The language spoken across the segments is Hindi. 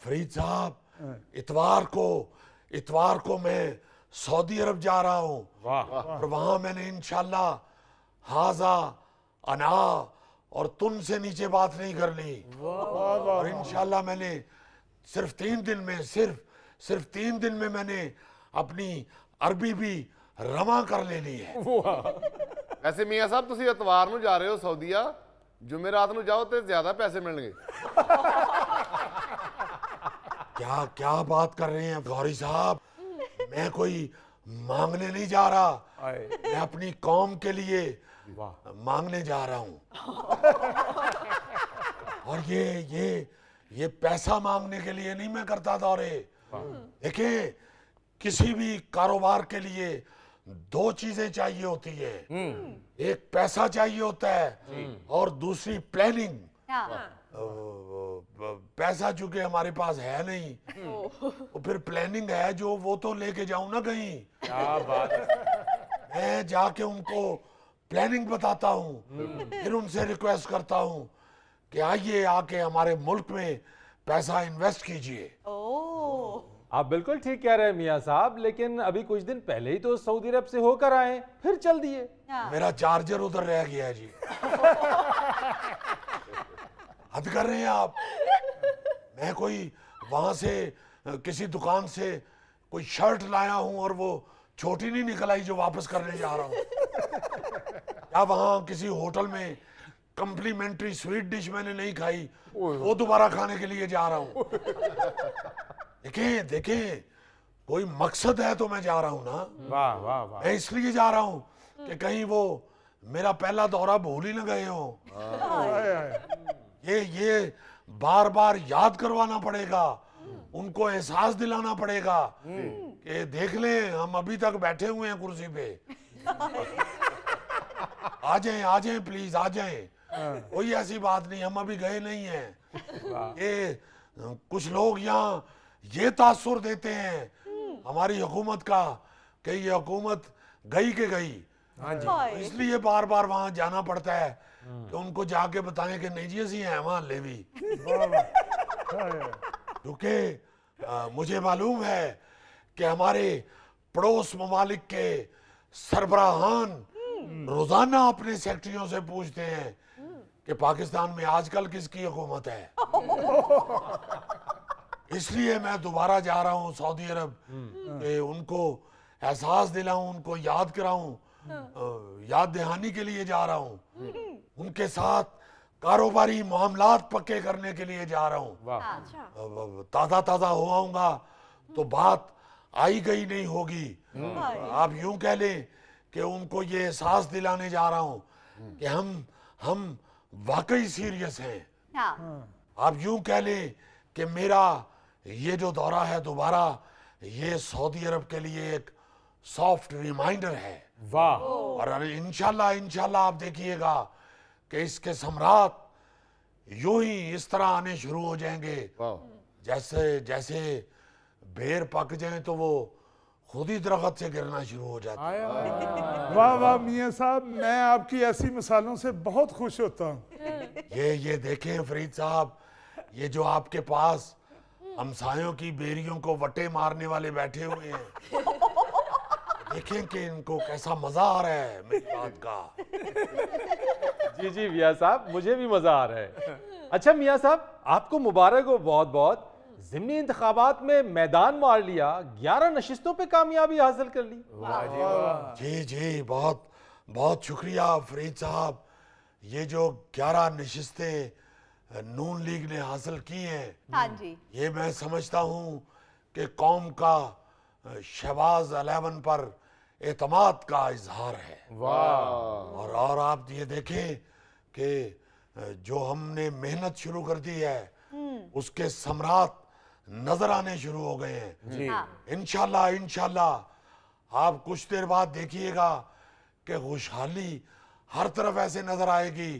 फरीद साहब, इतवार को मैं सऊदी अरब जा रहा हूँ और वहां मैंने इंशाल्लाह हाजा अना और तुन से नीचे बात नहीं करनी। और इंशाल्लाह मैंने सिर्फ 3 दिन में मैंने अपनी अरबी भी रमा कर लेनी है। वैसे मियाँ साहब तुसी इतवार ਨੂੰ ਜਾ ਰਹੇ ਹੋ ਸਊਦੀਆ, जुमेरात ਨੂੰ जाओ तो ज्यादा पैसे मिलणगे। क्या बात कर रहे हैं गौरी साहब, मैं कोई मांगने नहीं जा रहा, मैं अपनी कौम के लिए मांगने जा रहा हूँ। और ये पैसा मांगने के लिए नहीं मैं करता दौरे। देखिए, किसी भी कारोबार के लिए 2 चीजें चाहिए होती है, एक पैसा चाहिए होता है और दूसरी प्लानिंग। पैसा चूंकि हमारे पास है नहीं, तो फिर प्लानिंग है जो वो तो लेके जाऊं ना कहीं। क्या बात है। मैं जाके उनको प्लानिंग बताता हूँ, फिर उनसे रिक्वेस्ट करता हूँ कि आइए आके हमारे मुल्क में पैसा इन्वेस्ट कीजिए। आप बिल्कुल ठीक कह रहे हैं मियाँ साहब, लेकिन अभी कुछ दिन पहले ही तो सऊदी अरब से होकर आए, फिर चल दिए। मेरा चार्जर उधर रह गया है जी। हद कर रहे हैं आप। मैं कोई वहां से किसी दुकान से कोई शर्ट लाया हूं और वो छोटी नहीं निकल आई जो वापस करने जा रहा हूं। या वहां किसी होटल में कम्प्लीमेंट्री स्वीट डिश मैंने नहीं खाई, वो दोबारा खाने के लिए जा रहा हूं। देखें, कोई मकसद है तो मैं जा रहा हूं ना। वाह वाह वाह। मैं इसलिए जा रहा हूं कि कहीं वो मेरा पहला दौरा भूल ही न गए हो। ये बार बार याद करवाना पड़ेगा, उनको एहसास दिलाना पड़ेगा कि देख लें हम अभी तक बैठे हुए हैं कुर्सी पे। आ जाएं प्लीज, आ जाएं। कोई ऐसी बात नहीं, हम अभी गए नहीं हैं। ये कुछ लोग यहाँ ये तासुर देते हैं हमारी हुकूमत का कि ये हुकूमत गई के गई। तो इसलिए बार बार वहां जाना पड़ता है कि उनको जाके बताएं कि नहीं जी असी हैं वहां लेवी। क्योंकि मुझे मालूम है कि हमारे पड़ोस ममालिक के सरबराहान रोजाना अपने सेक्रेटरियों से पूछते हैं कि पाकिस्तान में आजकल किसकी हुकूमत है। इसलिए मैं दोबारा जा रहा हूँ सऊदी अरब कि उनको एहसास दिलाऊं, उनको याद कराऊं, याद दहानी के लिए जा रहा हूँ। उनके साथ कारोबारी मामलात पक्के करने के लिए जा रहा हूँ। ताज़ा हो आऊंगा तो बात आई गई नहीं होगी। आप यूं कह लें कि उनको ये एहसास दिलाने जा रहा हूँ कि हम वाकई सीरियस हैं। आप यूं कह लें कि मेरा ये जो दौरा है दोबारा, ये सऊदी अरब के लिए एक सॉफ्ट रिमाइंडर है। वाह। और इंशाल्लाह आप देखिएगा कि इसके सम्राट यूं ही इस तरह आने शुरू हो जाएंगे जैसे बेर पक जाए तो वो खुद ही दरख्त से गिरना शुरू हो जाता है। वाह वाह मियाँ साहब, मैं आपकी ऐसी मिसालों से बहुत खुश होता हूँ। ये देखें फरीद साहब, ये जो आपके पास हमसायों की बेरियों को वटे मारने वाले बैठे हुए हैं, देखें कि इनको कैसा मजा आ रहा है मेरी बात का। जी मियाँ साहब, मुझे भी मजा आ रहा है। अच्छा मियाँ साहब, आपको मुबारक हो बहुत बहुत। ज़िमनी इंतखाबात में मैदान मार लिया, 11 नशिस्तों पे कामयाबी हासिल कर ली। जी बहुत बहुत शुक्रिया फरीद साहब। ये जो 11 नशिस्तें नून लीग ने हासिल की हैं, हाँ जी, ये मैं समझता हूँ कि कौम का शहबाज 11 पर एतमाद का इजहार है। और आप ये देखें कि जो हमने मेहनत शुरू कर दी है उसके सम्राट नजर आने शुरू हो गए हैं। इंशाल्लाह आप कुछ देर बाद देखिएगा कि खुशहाली हर तरफ ऐसे नजर आएगी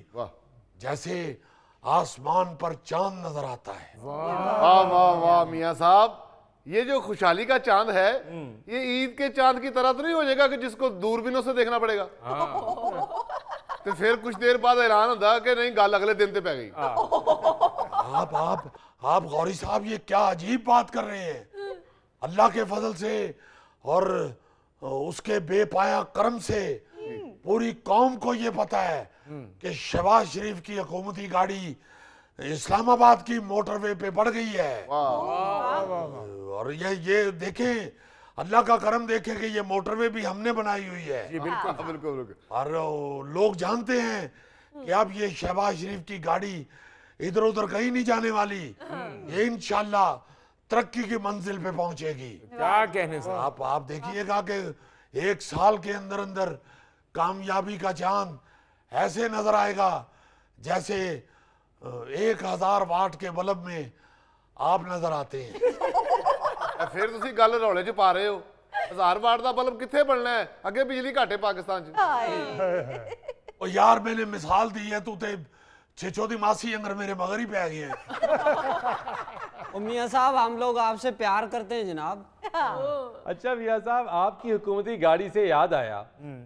जैसे आसमान पर चांद नजर आता है। वाह वाह वाह मियाँ साहब, ये जो खुशहाली का चांद है ये ईद के चांद की तरह तो नहीं हो जाएगा कि जिसको दूरबीनों से देखना पड़ेगा। तो फिर कुछ देर बाद ऐलान होता कि नहीं गल अगले दिन ते पै गई। आप गौरी साहब ये क्या अजीब बात कर रहे हैं। अल्लाह के फजल से और उसके बेपाया करम से पूरी कौम को ये पता है कि शहबाज शरीफ की हुकूमती गाड़ी इस्लामाबाद की मोटरवे पे बढ़ गई है। और ये देखें, अल्लाह का करम देखें कि ये मोटरवे भी हमने बनाई हुई है। जी बिल्कुल बिल्कुल बिल्कुल। और लोग जानते हैं कि अब ये शहबाज शरीफ की गाड़ी इधर उधर कहीं नहीं जाने वाली, ये इंशाल्लाह तरक्की की मंजिल पे पहुंचेगी। क्या कहने से। आप देखिएगा कि 1 साल के अंदर अंदर कामयाबी का चांद ऐसे नजर आएगा जैसे 1000 वाट के बल्ब में आप नजर आते हैं। फिर ਤੁਸੀਂ ਗੱਲ ਰੌਲੇ 'ਚ ਪਾ ਰਹੇ ਹੋ। 1000 ਵਾਟ ਦਾ ਬਲਬ ਕਿੱਥੇ ਬਣਨਾ ਹੈ? ਅੱਗੇ ਬਿਜਲੀ ਘਾਟੇ ਪਾਕਿस्तान 'ਚ। और यार मैंने मिसाल दी है, तू ते छिछो दी मासी अंदर मेरे मगर ही पै गए हैं। मियाँ साहब हम लोग आपसे प्यार करते हैं जनाब। अच्छा मियाँ साहब, आपकी हुकूमती गाड़ी से याद आया,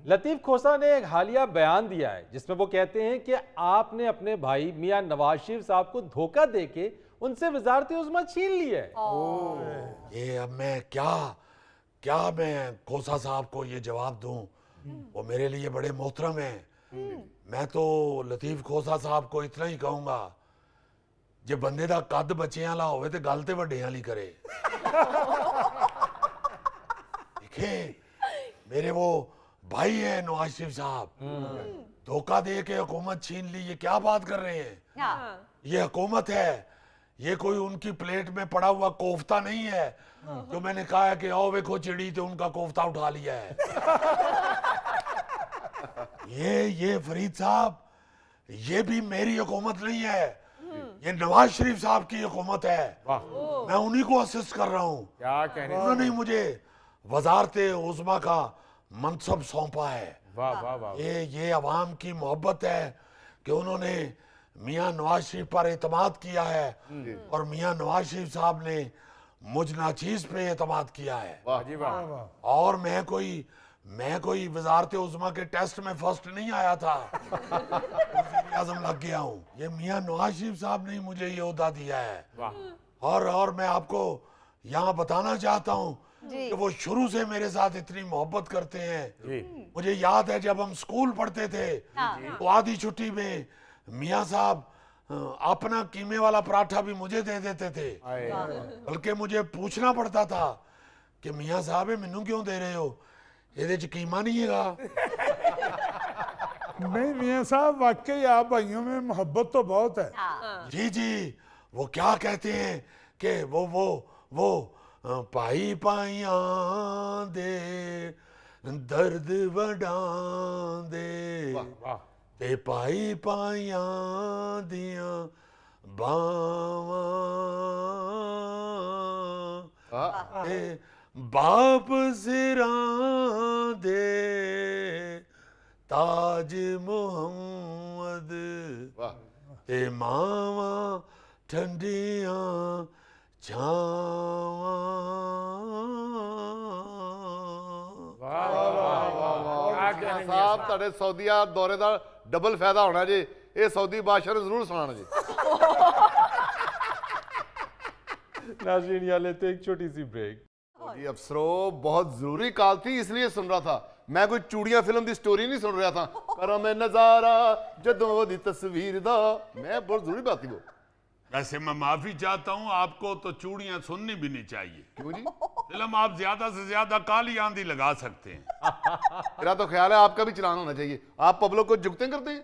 लतीफ खोसा ने एक हालिया बयान दिया है जिसमें वो कहते हैं कि आपने अपने भाई मियाँ नवाज शरीफ साहब को धोखा देके उनसे वजारत उज़्मा छीन ली है। ये अब मैं क्या मैं खोसा साहब को ये जवाब दूं? वो मेरे लिए बड़े मोहतरम हैं। मैं तो लतीफ खोसा साहब को इतना ही कहूंगा, जे बंदे दा कद बच्चे वाला होवे ते गल ते वड्डे वाली करे। देखे मेरे वो भाई हैं नवाज शरीफ साहब, धोखा दे के हुकूमत छीन ली, ये क्या बात कर रहे हैं? ये हुकूमत है, ये कोई उनकी प्लेट में पड़ा हुआ कोफ्ता नहीं है जो मैंने कहा है कि आओ देखो चिड़ी तो उनका कोफ्ता उठा लिया है। ये फरीद साहब, ये भी मेरी हुकूमत नहीं है, ये नवाज शरीफ साहब की हुकूमत है। मैं उन्हीं को असिस्ट कर रहा हूँ। क्या कहने से। उन्होंने मुझे वजारत उज़्मा का मनसब सौंपा है। वाह वाह वाह। ये अवाम की मोहब्बत है कि उन्होंने मियाँ नवाज शरीफ पर एतमाद किया है और मियाँ नवाज शरीफ साहब ने मुझ नाचीज पे एतमाद किया है। वाह जी वाह। और मैं कोई वजारत उज़्मा के टेस्ट में फर्स्ट नहीं आया था, आजम लग गया हूँ। ये मियाँ नवाज शरीफ साहब ने मुझे ये ओहदा दिया है। और मैं आपको यहाँ बताना चाहता हूँ कि वो शुरू से मेरे साथ इतनी मोहब्बत करते हैं। मुझे याद है जब हम स्कूल पढ़ते थे तो आधी छुट्टी में मियाँ साहब अपना कीमे वाला पराठा भी मुझे दे देते थे, बल्कि मुझे पूछना पड़ता था कि मियाँ साहब मैनू क्यों दे रहे हो, ਇਹਦੇ ਚ कीमा नहीं हैगा। नहीं मियाँ साहब वाकई आप भाइयों में मोहब्बत तो बहुत है। जी वो क्या कहते हैं कि वो भाई पाइया दे दर्द वडां दे ते भाई पाइया दियां बावां ते बाप सिरां दे ताज मुहम्मद ते मावा ठंडियां छावां। साहब ਤੁਹਾਡੇ ਸਊਦੀਆ ਦੌਰੇ ਦਾ ਡਬਲ ਫਾਇਦਾ ਹੋਣਾ ਜੀ। ਇਹ ਸਊਦੀ ਬਾਦਸ਼ਾਹ ਨੂੰ ਜ਼ਰੂਰ ਸੁਣਾਉਣਾ ਜੀ। नाज़रीन यहाँ लेते हैं एक छोटी सी ब्रेक। जी अफसरों, बहुत जरूरी कॉल थी इसलिए सुन रहा था। मैं कोई चूड़ियां फिल्म की स्टोरी नहीं सुन रहा था। करम नजारा जदों दी तस्वीर दा, मैं बहुत जरूरी बात थी वो। वैसे मैं माफी चाहता हूँ, आपको तो चूड़ियां सुननी भी नहीं चाहिए। क्यों जी? फिल्म आप ज्यादा से ज्यादा काली आंधी लगा सकते हैं। मेरा तो ख्याल है आपका भी चलान होना चाहिए। आप पब्लिक को जुगते करते हैं।